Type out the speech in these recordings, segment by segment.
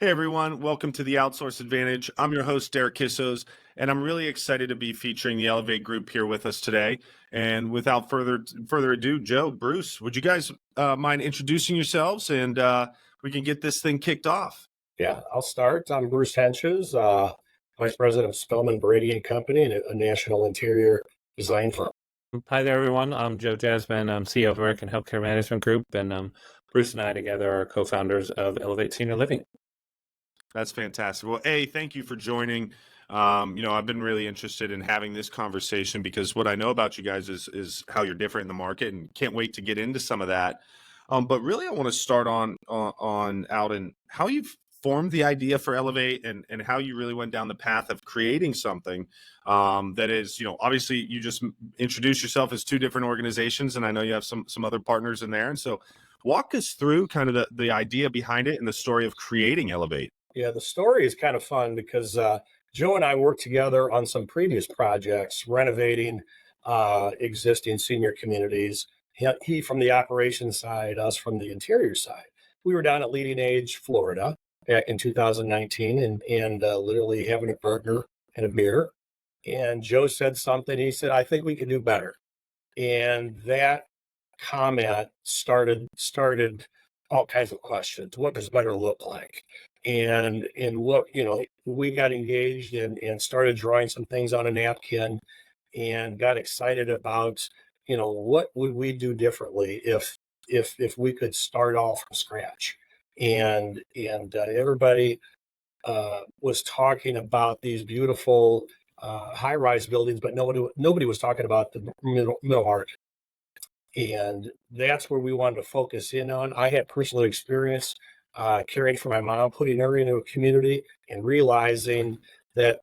Hey everyone, welcome to the Outsource Advantage. I'm your host, Derek Kissos, and I'm really excited to be featuring the Elevate Group here with us today. And without further ado, Joe, Bruce, would you guys mind introducing yourselves and we can get this thing kicked off? Yeah, I'll start. I'm Bruce Hentges, Vice President of Spellman Brady Company, and a national interior design firm. Hi there, everyone. I'm Joe Jasmon. I'm CEO of American Healthcare Management Group, and Bruce and I together are co-founders of Elevate Senior Living. That's fantastic. Well, thank you for joining. I've been really interested in having this conversation because what I know about you guys is how you're different in the market, and can't wait to get into some of that. But really, I want to start on out and how you've formed the idea for Elevate and how you really went down the path of creating something that is, obviously you just introduced yourself as two different organizations, and I know you have some other partners in there. And so walk us through kind of the idea behind it and the story of creating Elevate. Yeah, the story is kind of fun because Joe and I worked together on some previous projects renovating existing senior communities. He from the operations side, us from the interior side. We were down at Leading Age, Florida, back in 2019, and literally having a burger and a beer. And Joe said something. He said, "I think we can do better." And that comment started all kinds of questions. What does better look like? And what, we got engaged and started drawing some things on a napkin and got excited about, what would we do differently if we could start off from scratch. And everybody was talking about these beautiful high-rise buildings, but nobody was talking about the middle market. And that's where we wanted to focus in on. I had personal experience caring for my mom, putting her into a community and realizing that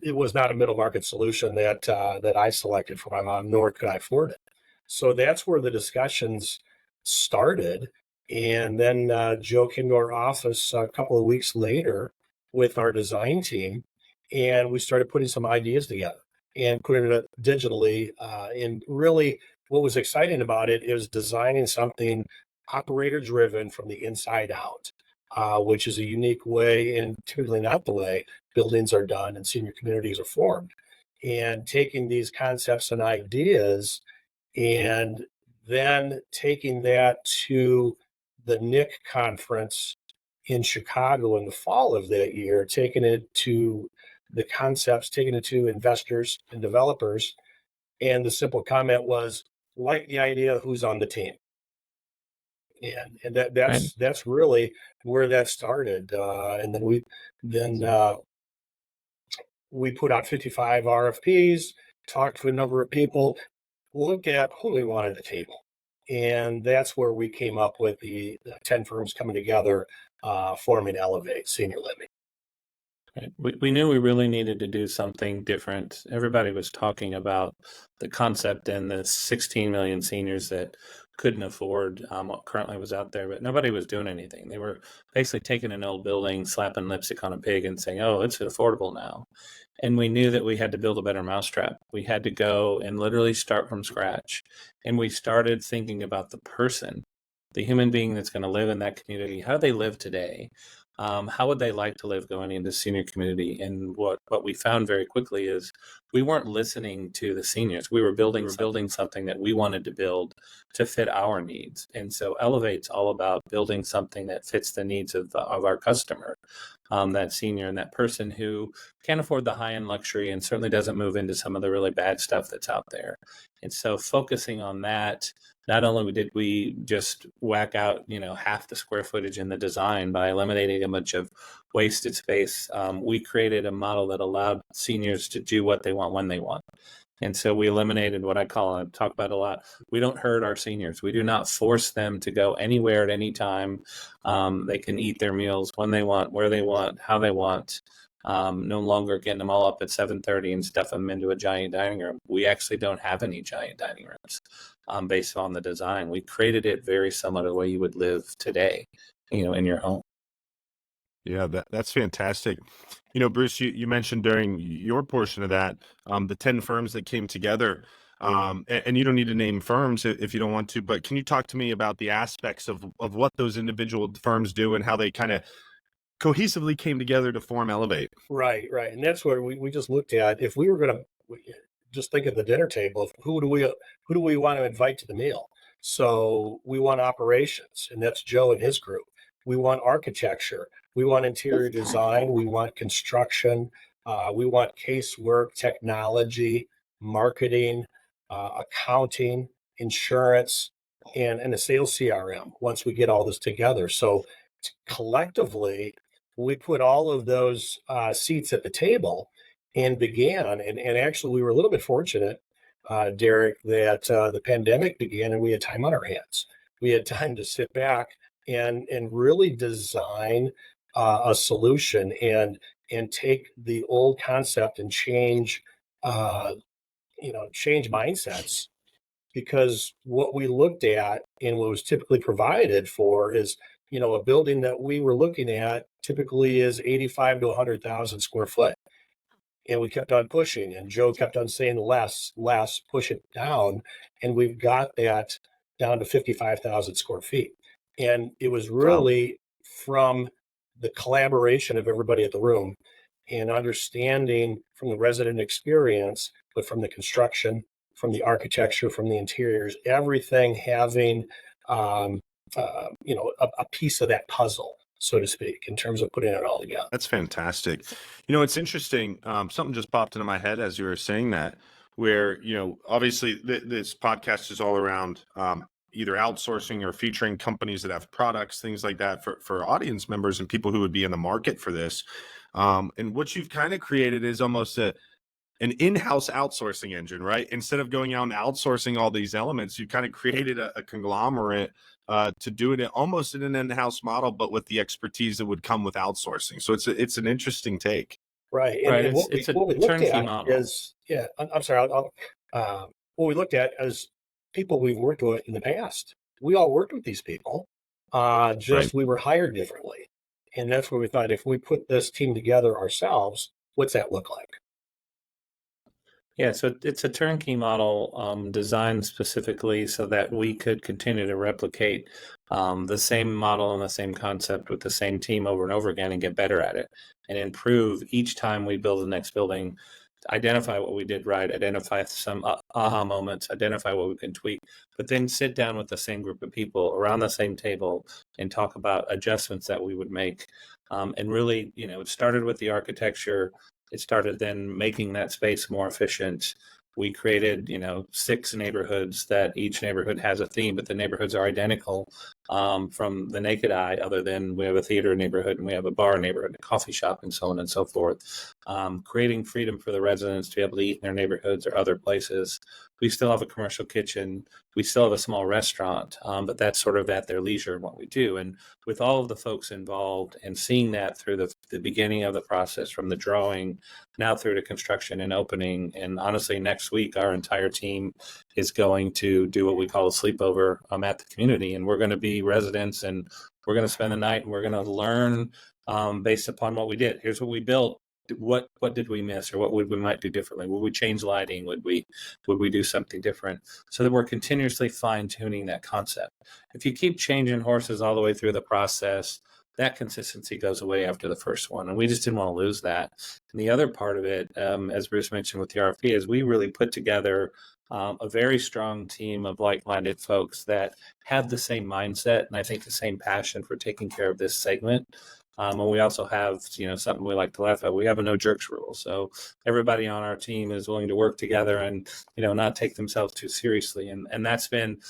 it was not a middle market solution that I selected for my mom, nor could I afford it. So that's where the discussions started. And then Joe came to our office a couple of weeks later with our design team, and we started putting some ideas together and putting it digitally. And really, what was exciting about it is designing something operator driven from the inside out, which is a unique way, and typically not the way buildings are done and senior communities are formed. And taking these concepts and ideas and then taking that to the NIC conference in Chicago in the fall of that year, taking it to the concepts, taking it to investors and developers. And the simple comment was, like the idea, who's on the team. And Right. that's really where that started. And then we put out 55 RFPs, talked to a number of people, looked at who we wanted at the table. And that's where we came up with the 10 firms coming together, forming Elevate Senior Living. Right. We knew we really needed to do something different. Everybody was talking about the concept and the 16 million seniors that couldn't afford what currently was out there, but nobody was doing anything. They were basically taking an old building, slapping lipstick on a pig and saying, oh, it's affordable now. And we knew that we had to build a better mousetrap. We had to go and literally start from scratch. And we started thinking about the person, the human being that's going to live in that community. How do they live today? How would they like to live going into senior community? And what we found very quickly is we weren't listening to the seniors. We were building something that we wanted to build to fit our needs. And so Elevate's all about building something that fits the needs of our customer, that senior and that person who can't afford the high-end luxury and certainly doesn't move into some of the really bad stuff that's out there. And so focusing on that, not only did we just whack out, half the square footage in the design by eliminating a bunch of wasted space, we created a model that allowed seniors to do what they want when they want. And so we eliminated what I talk about a lot. We don't hurt our seniors. We do not force them to go anywhere at any time. They can eat their meals when they want, where they want, how they want. No longer getting them all up at 7:30 and stuff them into a giant dining room. We actually don't have any giant dining rooms based on the design. We created it very similar to the way you would live today, in your home. Yeah, that's fantastic. Bruce, you mentioned during your portion of that, the 10 firms that came together. And you don't need to name firms if you don't want to, but can you talk to me about the aspects of what those individual firms do and how they kind of cohesively came together to form Elevate. Right, right. And that's where we just looked at, if we were going to just think at the dinner table, of who do we want to invite to the meal? So we want operations, and that's Joe and his group. We want architecture. We want interior design. We want construction. We want casework, technology, marketing, accounting, insurance, and a sales CRM once we get all this together. So collectively, we put all of those seats at the table and began. And actually, we were a little bit fortunate, Derek, that the pandemic began and we had time on our hands. We had time to sit back and really design a solution and take the old concept and change change mindsets, because what we looked at and what was typically provided for is, a building that we were looking at typically is 85 to 100,000 square foot. And we kept on pushing, and Joe kept on saying less, less, push it down. And we've got that down to 55,000 square feet. And it was really from the collaboration of everybody at the room and understanding from the resident experience, but from the construction, from the architecture, from the interiors, everything having, a piece of that puzzle, so to speak, in terms of putting it all together. That's fantastic. It's interesting. Something just popped into my head as you were saying that, where, obviously this podcast is all around either outsourcing or featuring companies that have products, things like that for audience members and people who would be in the market for this. And what you've kind of created is almost an in-house outsourcing engine, right? Instead of going out and outsourcing all these elements, you kind of created a conglomerate to do it almost in an in-house model, but with the expertise that would come with outsourcing. So it's an interesting take. Right. Right. And It's a what we looked turnkey at model. is, I'm sorry, what we looked at as people we've worked with in the past. We all worked with these people, just we were hired differently. And that's where we thought, if we put this team together ourselves, what's that look like? Yeah, so it's a turnkey model designed specifically so that we could continue to replicate the same model and the same concept with the same team over and over again and get better at it and improve each time we build the next building, identify what we did right, identify some aha moments, identify what we can tweak, but then sit down with the same group of people around the same table and talk about adjustments that we would make. And really, it started with the architecture. It started then making that space more efficient. We created, 6 neighborhoods that each neighborhood has a theme, but the neighborhoods are identical from the naked eye, other than we have a theater neighborhood and we have a bar neighborhood, a coffee shop, and so on and so forth. Creating freedom for the residents to be able to eat in their neighborhoods or other places. We still have a commercial kitchen. We still have a small restaurant, but that's sort of at their leisure and what we do. And with all of the folks involved and seeing that through the beginning of the process, from the drawing now through to construction and opening. And honestly, next week, our entire team is going to do what we call a sleepover at the community. And we're going to be residents, and we're going to spend the night, and we're going to learn based upon what we did. Here's what we built. What did we miss, or what would we might do differently? Would we change lighting? Would we do something different? So that we're continuously fine tuning that concept. If you keep changing horses all the way through the process, that consistency goes away after the first one. And we just didn't want to lose that. And the other part of it, as Bruce mentioned with the RFP, is we really put together a very strong team of like-minded folks that have the same mindset and I think the same passion for taking care of this segment. And we also have, something we like to laugh at. We have a no jerks rule. So everybody on our team is willing to work together and, not take themselves too seriously. And that's been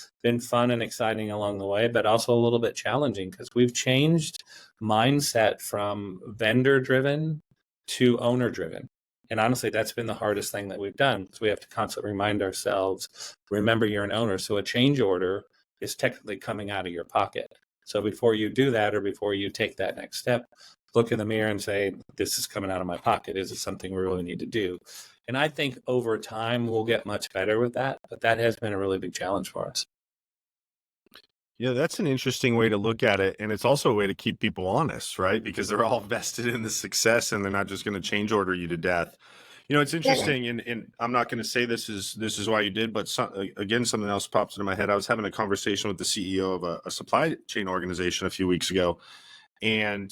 fun and exciting along the way, but also a little bit challenging because we've changed mindset from vendor driven to owner driven. And honestly, that's been the hardest thing that we've done, because we have to constantly remind ourselves, remember, you're an owner. So a change order is technically coming out of your pocket. So before you do that, or before you take that next step, look in the mirror and say, this is coming out of my pocket. Is it something we really need to do? And I think over time we'll get much better with that, but that has been a really big challenge for us. Yeah, that's an interesting way to look at it. And it's also a way to keep people honest, right? Because they're all vested in the success and they're not just going to change order you to death. It's interesting, and I'm not going to say this is why you did, but again, something else pops into my head. I was having a conversation with the CEO of a supply chain organization a few weeks ago, and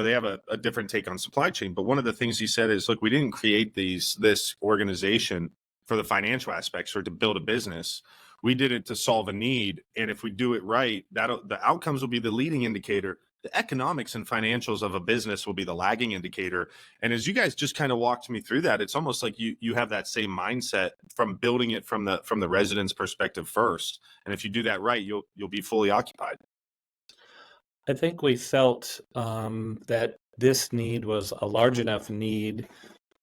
they have a different take on supply chain. But one of the things he said is, look, we didn't create this organization for the financial aspects or to build a business. We did it to solve a need. And if we do it right, the outcomes will be the leading indicator. The economics and financials of a business will be the lagging indicator. And as you guys just kind of walked me through that, it's almost like you have that same mindset from building it from the resident's perspective first. And if you do that right, you'll be fully occupied. I think we felt that this need was a large enough need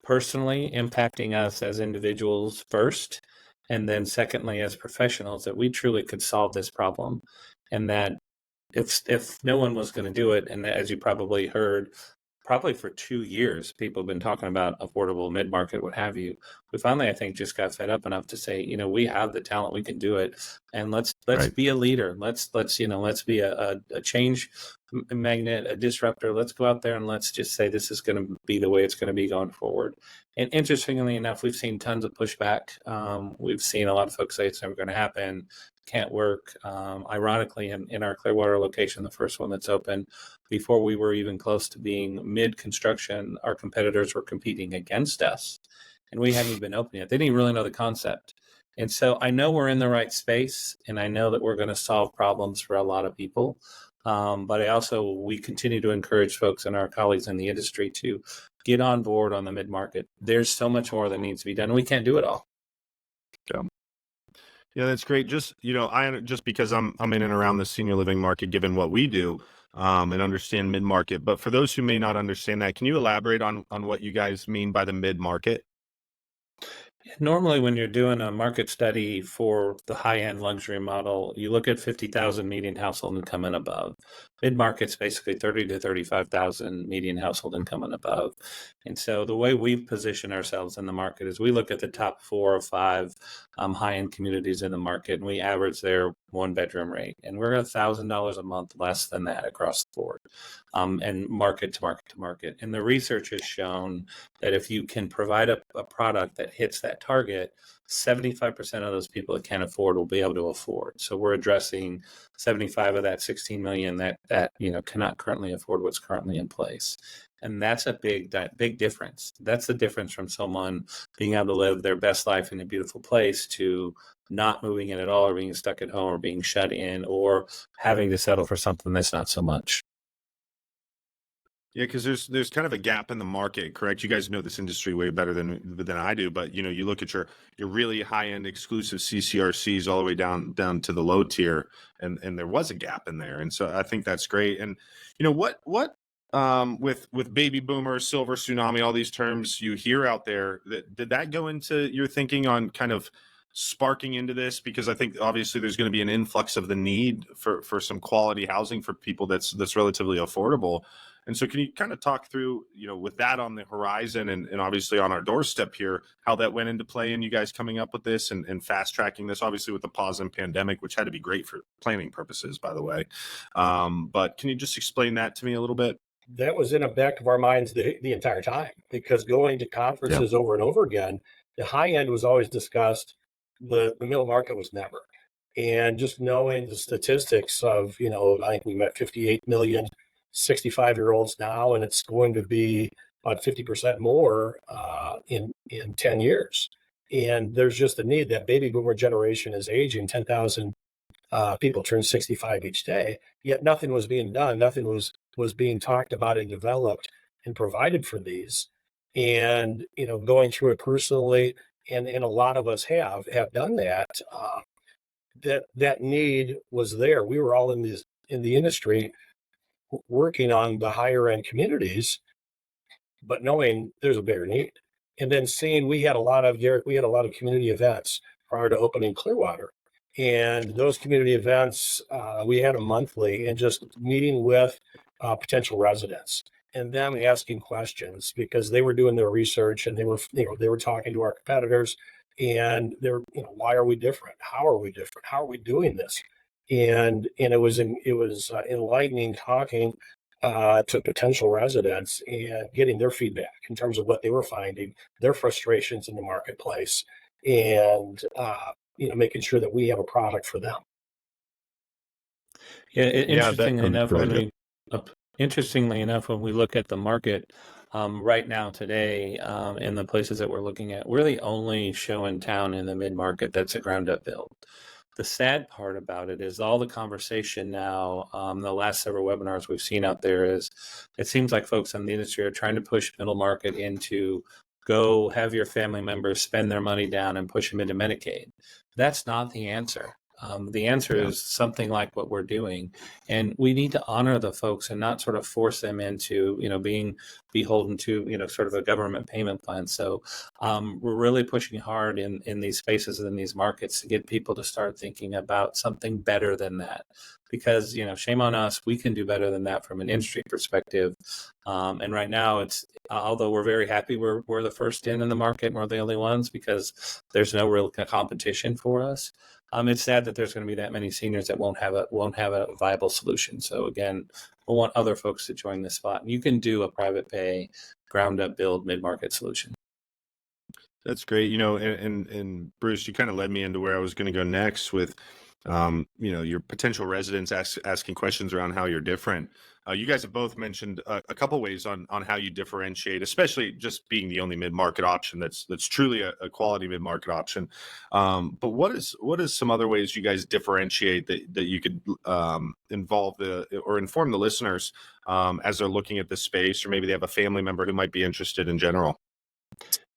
personally impacting us as individuals first, and then secondly as professionals, that we truly could solve this problem. And that if no one was going to do it, and as you probably heard, probably for 2 years, people have been talking about affordable mid-market, what have you. We finally, I think, just got fed up enough to say, we have the talent, we can do it, and let's Right. be a leader. Let's be a change magnet, a disruptor. Let's go out there and let's just say this is going to be the way it's going to be going forward. And interestingly enough, we've seen tons of pushback. We've seen a lot of folks say it's never going to happen, can't work. Ironically, in our Clearwater location, the first one that's open, before we were even close to being mid-construction, our competitors were competing against us, and we hadn't even been open yet. They didn't even really know the concept. And so I know we're in the right space, and I know that we're going to solve problems for a lot of people. But we continue to encourage folks and our colleagues in the industry to get on board on the mid-market. There's so much more that needs to be done. We can't do it all. Yeah, that's great. Just, just because I'm in and around the senior living market, given what we do, and understand mid-market. But for those who may not understand that, can you elaborate on what you guys mean by the mid-market? Normally, when you're doing a market study for the high-end luxury model, you look at 50,000 median household income and above. Mid-market's basically 30 to 35,000 median household income and above. And so the way we position ourselves in the market is we look at the top 4 or 5 high-end communities in the market, and we average their one-bedroom rate. And we're $1,000 a month less than that across the board, and market to market to market. And the research has shown that if you can provide a product that hits that target, 75% of those people that can't afford will be able to afford. So we're addressing 75 of that 16 million that cannot currently afford what's currently in place. And that's a big difference. That's the difference from someone being able to live their best life in a beautiful place to not moving in at all, or being stuck at home, or being shut in, or having to settle for something that's not so much. Yeah, because there's kind of a gap in the market, correct? You guys know this industry way better than I do, but you look at your really high end exclusive CCRCs all the way down to the low tier, and there was a gap in there, and so I think that's great. And what with baby boomer, silver tsunami, all these terms you hear out there, did that go into your thinking on kind of sparking into this? Because I think obviously there's going to be an influx of the need for some quality housing for people that's relatively affordable. And so can you kind of talk through, with that on the horizon and obviously on our doorstep here, how that went into play and you guys coming up with this and fast tracking this, obviously with the pause in pandemic, which had to be great for planning purposes, by the way. But can you just explain that to me a little bit? That was in the back of our minds the entire time, because going to conferences over and over again, the high end was always discussed. The middle market was never. And just knowing the statistics of, I think we met 58 million 65-year-olds now, and it's going to be about 50% more in 10 years. And there's just a need. That baby boomer generation is aging. 10,000 people turn 65 each day, yet nothing was being done. Nothing was being talked about and developed and provided for these. And, going through it personally, and a lot of us have done that, that need was there. We were all in the industry working on the higher end communities, but knowing there's a bigger need. And then seeing we had a lot of community events prior to opening Clearwater. And those community events, we had them monthly, and just meeting with potential residents and them asking questions, because they were doing their research and they were talking to our competitors, and they're, why are we different? How are we different? How are we doing this? And it was enlightening talking to potential residents and getting their feedback in terms of what they were finding, their frustrations in the marketplace, and making sure that we have a product for them. Yeah, interestingly enough, Interestingly enough, when we look at the market right now today, in the places that we're looking at, we're the only show in town in the mid-market that's a ground-up build. The sad part about it is all the conversation now, the last several webinars we've seen out there is it seems like folks in the industry are trying to push middle market into go have your family members spend their money down and push them into Medicaid. That's not the answer. The answer Yeah. is something like what we're doing, and we need to honor the folks and not sort of force them into, being beholden to, sort of a government payment plan. So we're really pushing hard in these spaces and in these markets to get people to start thinking about something better than that. Because, shame on us, we can do better than that from an industry perspective. And right now, although we're very happy we're the first in the market and we're the only ones because there's no real competition for us. It's sad that there's going to be that many seniors that won't have a viable solution. So again, we'll want other folks to join this spot. You can do a private pay, ground up build mid-market solution. That's great. And Bruce, you kind of led me into where I was going to go next with, your potential residents asking questions around how you're different. You guys have both mentioned a couple ways on how you differentiate, especially just being the only mid-market option that's truly a quality mid-market option. But what is some other ways you guys differentiate that you could involve or inform the listeners as they're looking at this space, or maybe they have a family member who might be interested in general?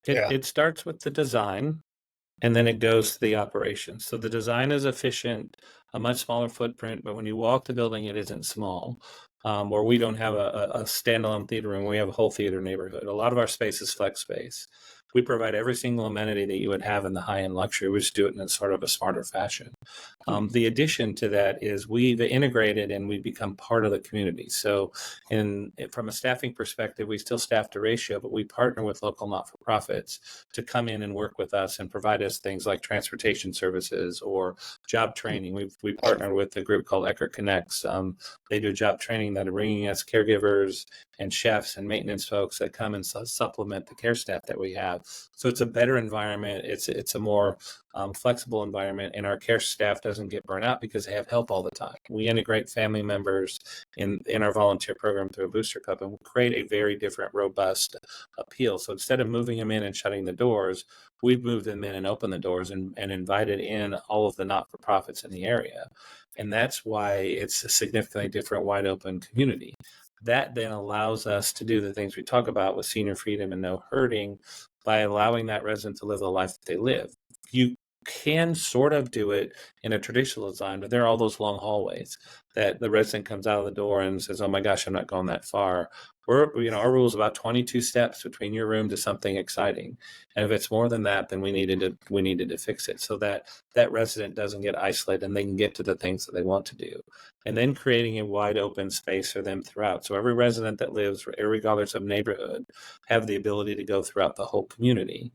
It starts with the design, and then it goes to the operations. So the design is efficient, a much smaller footprint, but when you walk the building, it isn't small. Or we don't have a standalone theater room. We have a whole theater neighborhood. A lot of our space is flex space. We provide every single amenity that you would have in the high-end luxury. We just do it in a sort of a smarter fashion. The addition to that is we've integrated and we become part of the community. So from a staffing perspective, we still staff to ratio, but we partner with local not-for-profits to come in and work with us and provide us things like transportation services or job training. We partner with a group called Eckert Connects. They do job training that are bringing us caregivers and chefs and maintenance folks that come and supplement the care staff that we have. So it's a better environment. It's a more flexible environment, and our care staff doesn't get burnt out because they have help all the time. We integrate family members in our volunteer program through a booster club, and we create a very different, robust appeal. So instead of moving them in and shutting the doors, we've moved them in and opened the doors and invited in all of the not-for-profits in the area. And that's why it's a significantly different, wide open community. That then allows us to do the things we talk about with senior freedom and no hurting by allowing that resident to live the life that they live. You can sort of do it in a traditional design, but there are all those long hallways that the resident comes out of the door and says, oh my gosh, I'm not going that far. Our rule is about 22 steps between your room to something exciting. And if it's more than that, then we needed to fix it so that resident doesn't get isolated and they can get to the things that they want to do. And then creating a wide open space for them throughout. So every resident that lives, regardless of neighborhood, have the ability to go throughout the whole community.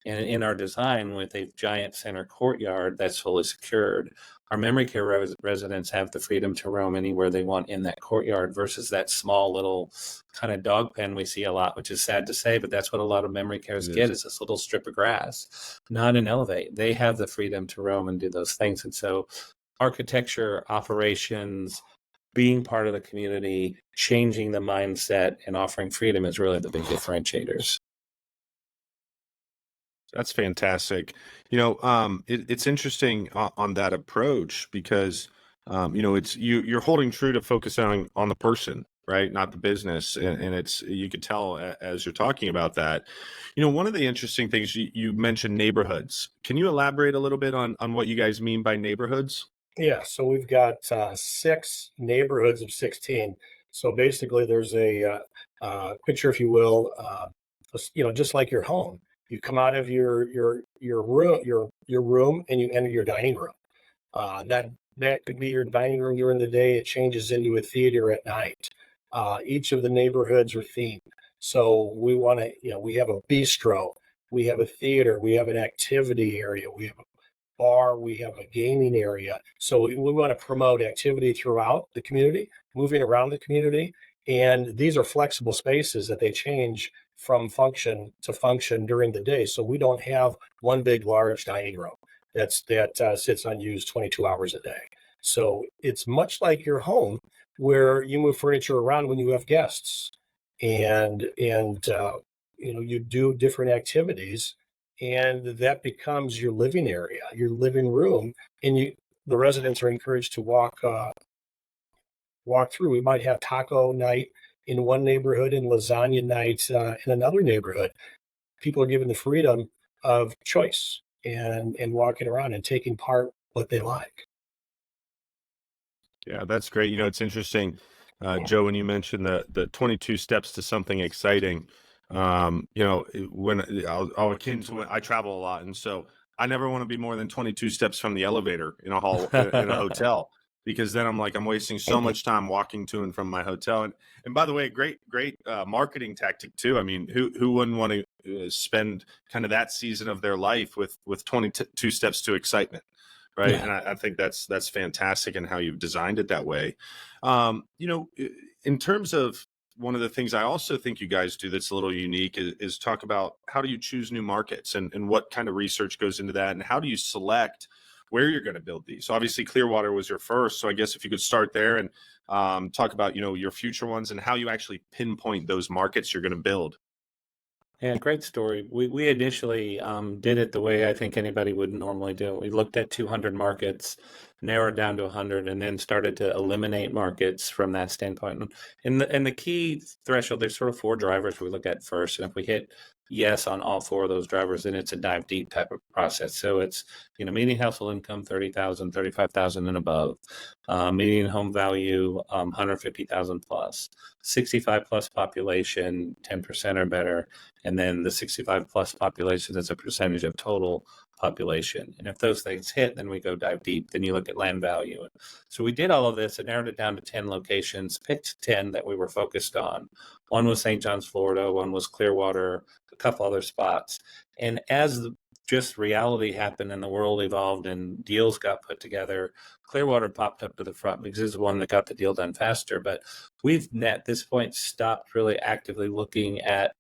And in our design with a giant center courtyard that's fully secured, our memory care residents have the freedom to roam anywhere they want in that courtyard versus that small little kind of dog pen we see a lot, which is sad to say, but that's what a lot of memory cares get is this little strip of grass, not an elevate. They have the freedom to roam and do those things. And so architecture, operations, being part of the community, changing the mindset and offering freedom is really the big differentiators. That's fantastic. It's interesting on that approach because, it's you're holding true to focusing on the person, right? Not the business. And it's, you could tell as you're talking about that, one of the interesting things you mentioned neighborhoods. Can you elaborate a little bit on what you guys mean by neighborhoods? Yeah, so we've got 6 neighborhoods of 16. So basically, there's a picture, if you will, just like your home. You come out of your room and you enter your dining room. That could be your dining room during the day. It changes into a theater at night. Each of the neighborhoods are themed. So we want to, we have a bistro, we have a theater, we have an activity area, we have a bar, we have a gaming area. So we want to promote activity throughout the community, moving around the community. And these are flexible spaces that they change from function to function during the day. So we don't have one big, large dining room that sits unused 22 hours a day. So it's much like your home, where you move furniture around when you have guests, and you do different activities, and that becomes your living area, your living room, and the residents are encouraged to walk through. We might have taco night in one neighborhood and lasagna night in another neighborhood. People are given the freedom of choice and walking around and taking part what they like. Yeah, that's great. It's interesting, Joe, when you mentioned the 22 steps to something exciting. When I'll akin to when I travel a lot, and so I never want to be more than 22 steps from the elevator in a hall in a hotel, because then I'm wasting so much time walking to and from my hotel. And by the way, great marketing tactic too. I mean, who wouldn't want to spend kind of that season of their life with 22 steps to excitement? Right. Yeah. And I think that's fantastic in how you've designed it that way. In terms of one of the things I also think you guys do that's a little unique is talk about how do you choose new markets, and what kind of research goes into that, and how do you select where you're going to build these? So obviously Clearwater was your first. So I guess if you could start there and talk about, your future ones and how you actually pinpoint those markets you're going to build. Yeah, great story. We initially did it the way I think anybody would normally do it. We looked at 200 markets, narrowed down to 100, and then started to eliminate markets from that standpoint. And the key threshold, there's sort of 4 drivers we look at first, and if we hit yes on all 4 of those drivers, then it's a dive deep type of process. So it's median household income 30,000, 35,000 and above, median home value 150,000 plus, 65 plus population 10% or better. And then the 65 plus population as a percentage of total population. And if those things hit, then we go dive deep. Then you look at land value. So we did all of this and narrowed it down to 10 locations, picked 10 that we were focused on. One was St. John's, Florida. One was Clearwater, a couple other spots. And as just reality happened and the world evolved and deals got put together, Clearwater popped up to the front because it's the one that got the deal done faster. But we've at this point stopped really actively looking at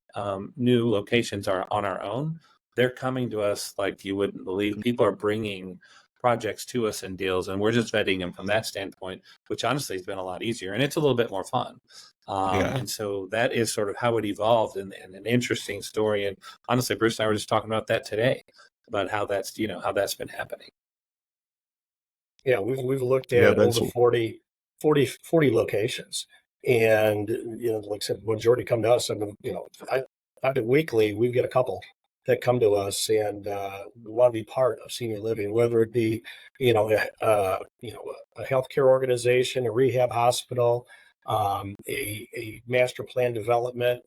new locations are on our own. They're coming to us like you wouldn't believe. People are bringing projects to us and deals, and we're just vetting them from that standpoint, which honestly has been a lot easier, and it's a little bit more fun. And so that is sort of how it evolved, and an interesting story. And honestly, Bruce and I were just talking about that today, about how that's been happening. Yeah, we've looked Yeah, at that's over 40 locations. And, like I said, majority come to us. I mean, I do weekly, we've got a couple that come to us and want to be part of senior living, whether it be, a healthcare organization, a rehab hospital, a master plan development,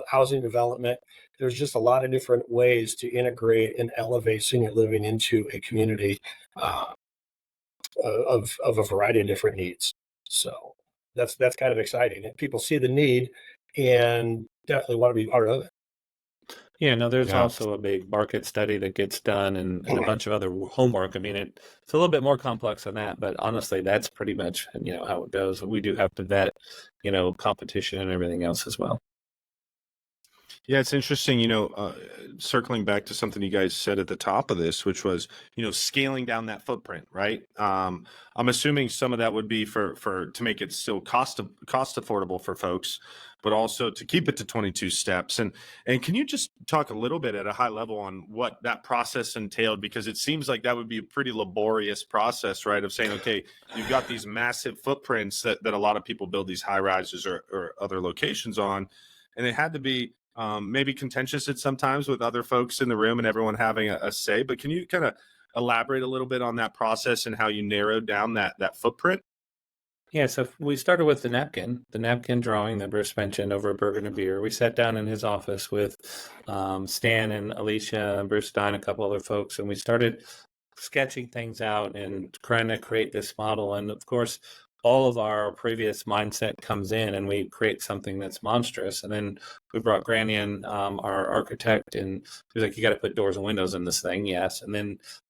housing development. There's just a lot of different ways to integrate and elevate senior living into a community. Of a variety of different needs. So that's kind of exciting. And people see the need and definitely want to be part of it. Yeah, no, there's Yeah. also a big market study that gets done and a bunch of other homework. I mean, it's a little bit more complex than that, but honestly, that's pretty much, how it goes. We do have to vet, competition and everything else as well. Yeah, it's interesting, circling back to something you guys said at the top of this, which was, scaling down that footprint, right? I'm assuming some of that would be for to make it still cost affordable for folks, but also to keep it to 22 steps. And can you just talk a little bit at a high level on what that process entailed? Because it seems like that would be a pretty laborious process, right? Of saying, okay, you've got these massive footprints that a lot of people build these high rises or other locations on, and it had to be maybe contentious at sometimes with other folks in the room and everyone having a say. But can you kind of elaborate a little bit on that process and how you narrowed down that footprint? Yeah, so we started with the napkin drawing that Bruce mentioned over a burger and a beer. We sat down in his office with Stan and Alicia and Bruce Stein, a couple other folks, and we started sketching things out and trying to create this model. And of course, all of our previous mindset comes in and we create something that's monstrous. And then we brought Granny in, our architect, and he was like, you got to put doors and windows in this thing. Yes. And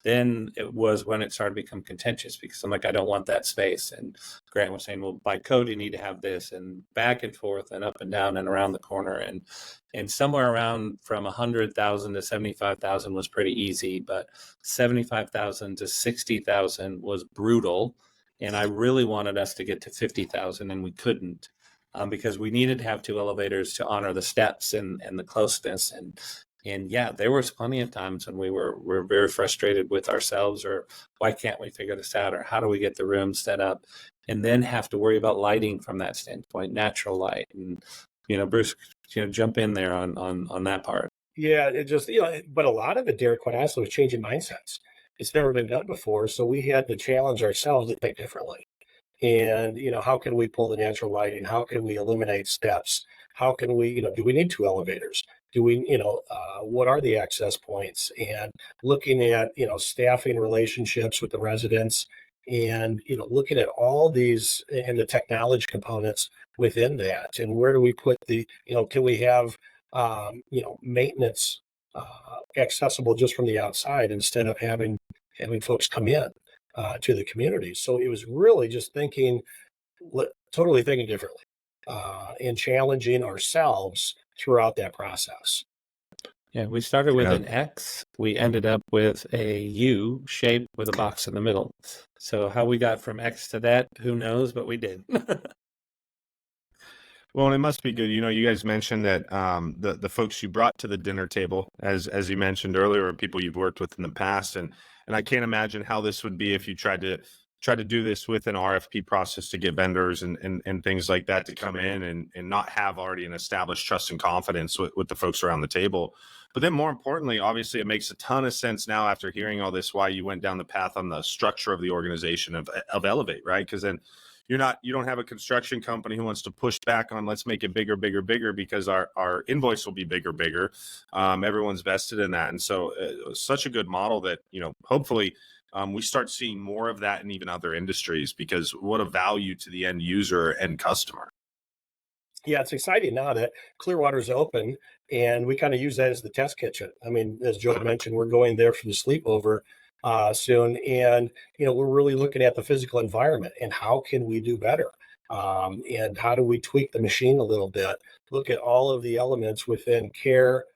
then it was when it started to become contentious because I'm like, I don't want that space. And Grant was saying, well, by code, you need to have this, and back and forth and up and down and around the corner. And somewhere around from 100,000 to 75,000 was pretty easy, but 75,000 to 60,000 was brutal. And I really wanted us to get to 50,000, and we couldn't because we needed to have 2 elevators to honor the steps and the closeness. And yeah, there was plenty of times when we're very frustrated with ourselves, or why can't we figure this out, or how do we get the room set up, and then have to worry about lighting from that standpoint, natural light. And Bruce, jump in there on that part. Yeah, it just, but a lot of it, Derek, quite honestly, was changing mindsets. It's never been done before. So we had to challenge ourselves to think differently. And, how can we pull the natural lighting? How can we eliminate steps? How can we, do we need 2 elevators? Do we, what are the access points? And looking at, staffing relationships with the residents and, looking at all these and the technology components within that. And where do we put can we have, maintenance accessible just from the outside instead of having folks come in to the community. So it was really just totally thinking differently and challenging ourselves throughout that process. Yeah, we started with Yeah. an X. We ended up with a U shape with a box in the middle. So how we got from X to that, who knows, but we did. Well, and it must be good. You guys mentioned that the folks you brought to the dinner table, as you mentioned earlier, are people you've worked with in the past, and I can't imagine how this would be if you tried to do this with an RFP process to get vendors and things like that to come in and not have already an established trust and confidence with the folks around the table. But then more importantly, obviously, it makes a ton of sense now after hearing all this why you went down the path on the structure of the organization of Elevate, right? Because then you don't have a construction company who wants to push back on let's make it bigger because our invoice will be bigger. Everyone's vested in that. And so it was such a good model that, hopefully we start seeing more of that in even other industries, because what a value to the end user and customer. Yeah, it's exciting now that Clearwater's open, and we kind of use that as the test kitchen. I mean, as Joe mentioned, we're going there for the sleepover soon, and we're really looking at the physical environment and how can we do better, and how do we tweak the machine a little bit. Look at all of the elements within care,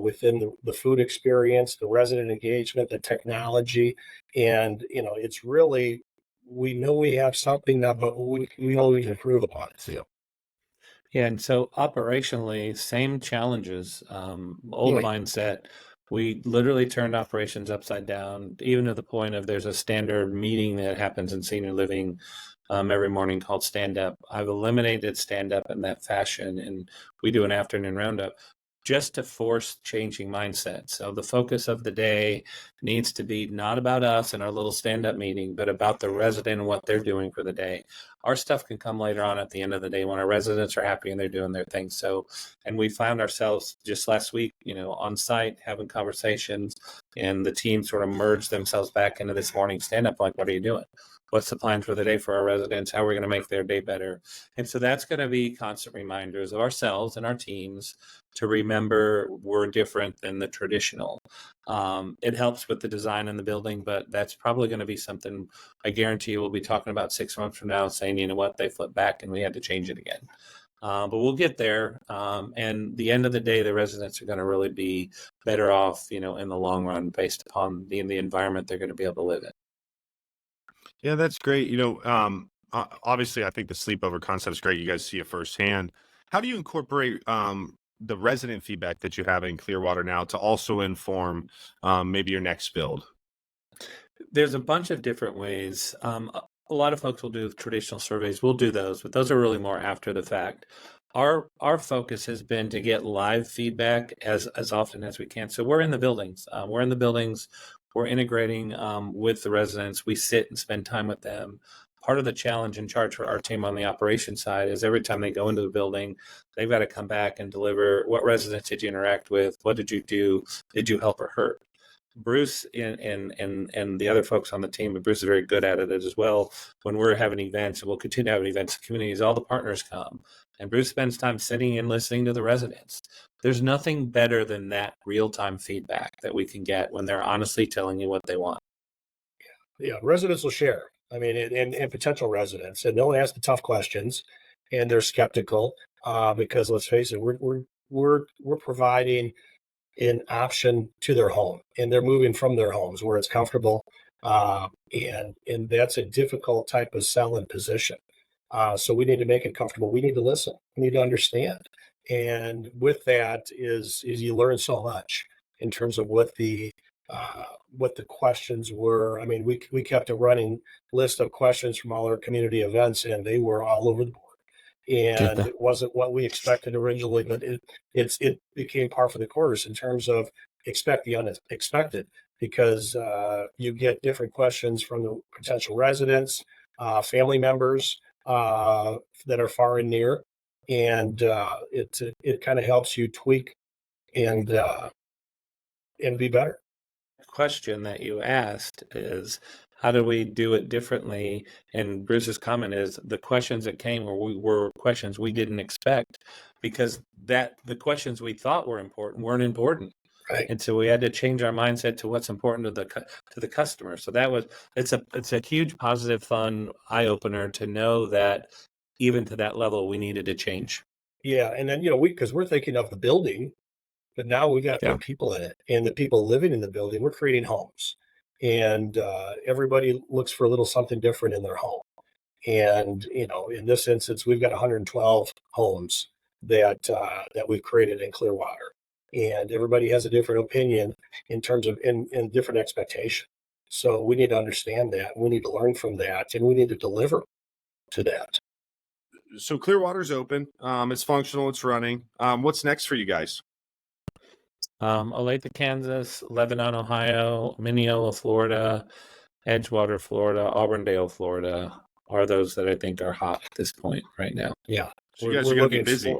within the food experience, the resident engagement, the technology, and it's really, we know we have something now, but we always improve upon it. So. Yeah, and so operationally, same challenges, old Really? mindset. We literally turned operations upside down, even to the point of there's a standard meeting that happens in senior living every morning called stand up. I've eliminated stand up in that fashion, and we do an afternoon roundup just to force changing mindset. So the focus of the day needs to be not about us and our little stand-up meeting, but about the resident and what they're doing for the day. Our stuff can come later on at the end of the day when our residents are happy and they're doing their thing. So, and we found ourselves just last week, on site having conversations, and the team sort of merged themselves back into this morning stand-up, like, what are you doing? What's the plan for the day for our residents? How are we going to make their day better? And so that's going to be constant reminders of ourselves and our teams to remember we're different than the traditional. It helps with the design in the building, but that's probably going to be something I guarantee we'll be talking about 6 months from now, saying, you know what, they flipped back and we had to change it again. But we'll get there. And the end of the day, the residents are going to really be better off, in the long run, based upon the environment they're going to be able to live in. Yeah, that's great. Obviously, I think the sleepover concept is great. You guys see it firsthand. How do you incorporate the resident feedback that you have in Clearwater now to also inform maybe your next build? There's a bunch of different ways. A lot of folks will do traditional surveys. We'll do those, but those are really more after the fact. Our focus has been to get live feedback as often as we can. So we're in the buildings. We're integrating with the residents. We sit and spend time with them. Part of the challenge and charge for our team on the operations side is every time they go into the building, they've got to come back and deliver. What residents did you interact with? What did you do? Did you help or hurt? Bruce and the other folks on the team, and Bruce is very good at it as well. When we're having events, and we'll continue having events in communities, all the partners come. And Bruce spends time sitting and listening to the residents. There's nothing better than that real-time feedback that we can get when they're honestly telling you what they want. Yeah, residents will share. I mean, and potential residents, and they'll ask the tough questions, and they're skeptical because let's face it, we're providing an option to their home, and they're moving from their homes where it's comfortable And that's a difficult type of selling position. So we need to make it comfortable. We need to listen. We need to understand. And with that is you learn so much in terms of what the questions were. I mean, we kept a running list of questions from all our community events, and they were all over the board. And it wasn't what we expected originally, but it became par for the course in terms of expect the unexpected, because you get different questions from the potential residents, family members that are far and near, and it kind of helps you tweak and be better. Question that you asked is, how do we do it differently? And Bruce's comment is the questions that came were questions we didn't expect, because the questions we thought were important weren't important. Right. And so we had to change our mindset to what's important to the customer. So it's a huge positive, fun eye opener to know that even to that level we needed to change. Yeah, and then because we're thinking of the building, but now we got to put people in it, and the people living in the building. We're creating homes, and everybody looks for a little something different in their home. And in this instance, we've got 112 homes that we've created in Clearwater, and everybody has a different opinion in terms of in different expectation. So we need to understand that. We need to learn from that, and we need to deliver to that. So Clearwater's open. It's functional. It's running. What's next for you guys? Olathe, Kansas, Lebanon, Ohio, Mineola, Florida, Edgewater, Florida, Auburndale, Florida are those that I think are hot at this point right now. Yeah. So you guys are going to be busy.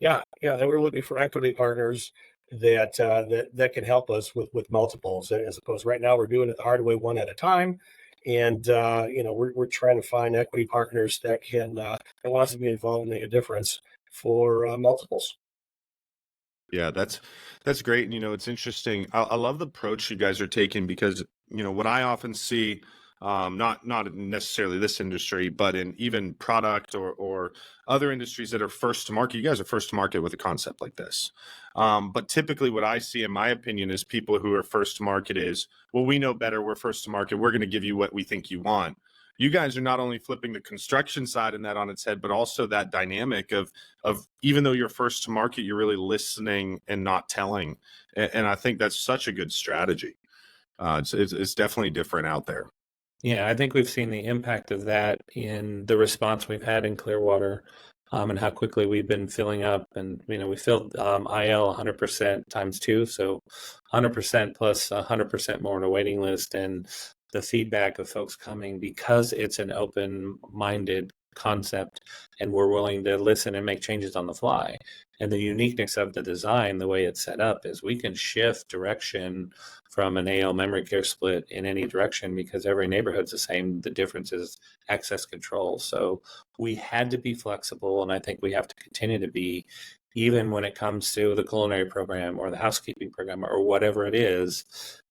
Yeah. And we're looking for equity partners that can help us with multiples, as opposed right now we're doing it the hard way, one at a time. And we're trying to find equity partners that wants to be involved and make a difference for multiples. Yeah, that's great. And, it's interesting. I love the approach you guys are taking, because, what I often see, not necessarily this industry, but in even product or other industries that are first to market, you guys are first to market with a concept like this. But typically what I see, in my opinion, is people who are first to market is, well, we know better. We're first to market. We're going to give you what we think you want. You guys are not only flipping the construction side and that on its head, but also that dynamic of even though you're first to market, you're really listening and not telling. And I think that's such a good strategy. It's definitely different out there. Yeah, I think we've seen the impact of that in the response we've had in Clearwater, and how quickly we've been filling up. And, we filled IL 100% times 2, so 100% plus 100% more on a waiting list. And the feedback of folks coming, because it's an open-minded concept and we're willing to listen and make changes on the fly. And the uniqueness of the design, the way it's set up, is we can shift direction from an AL memory care split in any direction, because every neighborhood's the same. The difference is access control. So we had to be flexible, and I think we have to continue to be, even when it comes to the culinary program or the housekeeping program or whatever it is.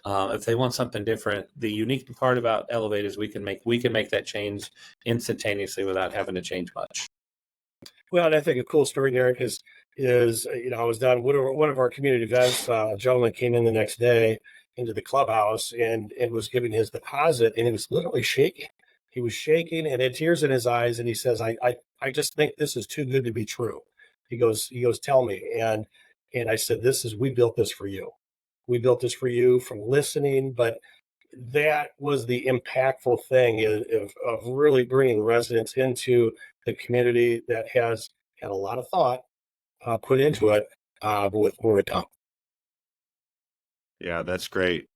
If they want something different, the unique part about Elevate is we can make that change instantaneously without having to change much. Well, and I think a cool story, Derek, is I was down one of our community events. A gentleman came in the next day into the clubhouse and was giving his deposit, and he was literally shaking. He was shaking and had tears in his eyes, and he says, "I just think this is too good to be true." He goes, "Tell me." And I said, "We built this for you. We built this for you from listening." But that was the impactful thing of really bringing residents into the community that has had a lot of thought put into it, with more to come. Yeah, that's great.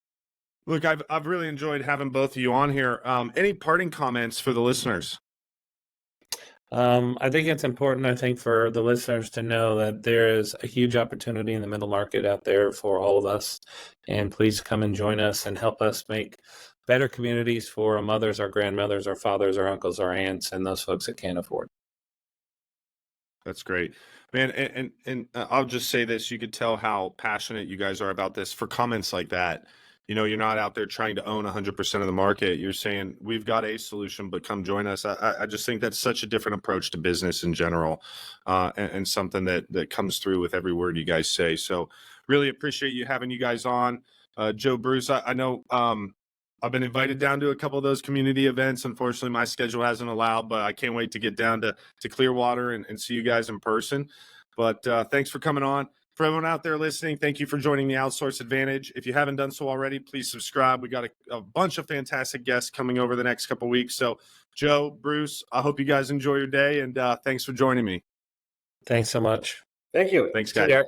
Look, I've really enjoyed having both of you on here. Any parting comments for the listeners? I think it's important, for the listeners to know that there is a huge opportunity in the middle market out there for all of us. And please come and join us and help us make better communities for our mothers, our grandmothers, our fathers, our uncles, our aunts, and those folks that can't afford. That's great, man. And I'll just say this: you could tell how passionate you guys are about this. For comments like that, you're not out there trying to own 100% of the market. You're saying we've got a solution, but come join us. I just think that's such a different approach to business in general, and something that comes through with every word you guys say. So really appreciate having you guys on. Joe, Bruce, I know I've been invited down to a couple of those community events. Unfortunately, my schedule hasn't allowed, but I can't wait to get down to Clearwater and see you guys in person. But thanks for coming on. For everyone out there listening, thank you for joining the Outsource Advantage. If you haven't done so already, please subscribe. We got a bunch of fantastic guests coming over the next couple of weeks. So, Joe, Bruce, I hope you guys enjoy your day, and thanks for joining me. Thanks so much. Thank you. Thanks, See you guys. there.